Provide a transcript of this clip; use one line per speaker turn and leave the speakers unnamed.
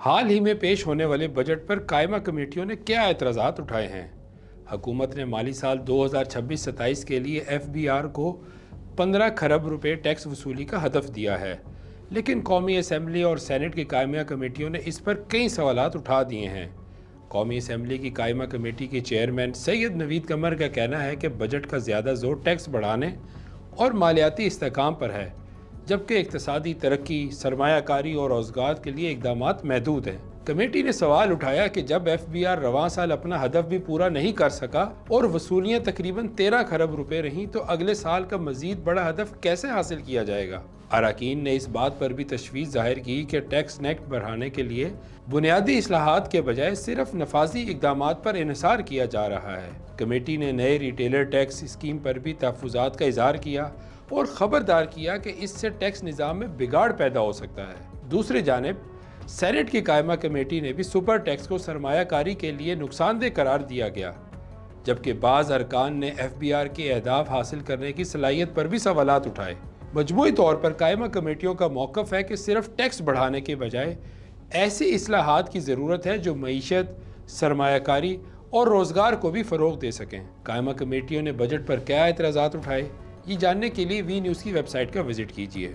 حال ہی میں پیش ہونے والے بجٹ پر قائمہ کمیٹیوں نے کیا اعتراضات اٹھائے ہیں؟ حکومت نے مالی سال 2026-27 کے لیے ایف بی آر کو 15 کھرب روپے ٹیکس وصولی کا ہدف دیا ہے، لیکن قومی اسمبلی اور سینٹ کی قائمہ کمیٹیوں نے اس پر کئی سوالات اٹھا دیے ہیں۔ قومی اسمبلی کی قائمہ کمیٹی کے چیئرمین سید نوید قمر کا کہنا ہے کہ بجٹ کا زیادہ زور ٹیکس بڑھانے اور مالیاتی استحکام پر ہے، جبکہ اقتصادی ترقی، سرمایہ کاری اور روزگار کے لیے اقدامات محدود ہیں۔ کمیٹی نے سوال اٹھایا کہ جب ایف بی آر رواں سال اپنا ہدف بھی پورا نہیں کر سکا اور وصولیاں تقریباً 13 کھرب روپے رہیں تو اگلے سال کا مزید بڑا ہدف کیسے حاصل کیا جائے گا؟ اراکین نے اس بات پر بھی تشویش ظاہر کی کہ ٹیکس نیٹ بڑھانے کے لیے بنیادی اصلاحات کے بجائے صرف نفاذی اقدامات پر انحصار کیا جا رہا ہے۔ کمیٹی نے نئے ریٹیلر ٹیکس اسکیم پر بھی تحفظات کا اظہار کیا اور خبردار کیا کہ اس سے ٹیکس نظام میں بگاڑ پیدا ہو سکتا ہے۔ دوسری جانب سینٹ کی قائمہ کمیٹی نے بھی سپر ٹیکس کو سرمایہ کاری کے لیے نقصان دہ قرار دیا گیا، جبکہ بعض ارکان نے ایف بی آر کے اہداف حاصل کرنے کی صلاحیت پر بھی سوالات اٹھائے۔ مجموعی طور پر قائمہ کمیٹیوں کا موقف ہے کہ صرف ٹیکس بڑھانے کے بجائے ایسی اصلاحات کی ضرورت ہے جو معیشت، سرمایہ کاری اور روزگار کو بھی فروغ دے سکیں۔ قائمہ کمیٹیوں نے بجٹ پر کیا اعتراضات اٹھائے، یہ جاننے کے لیے وی نیوز کی ویب سائٹ کا وزٹ کیجیے۔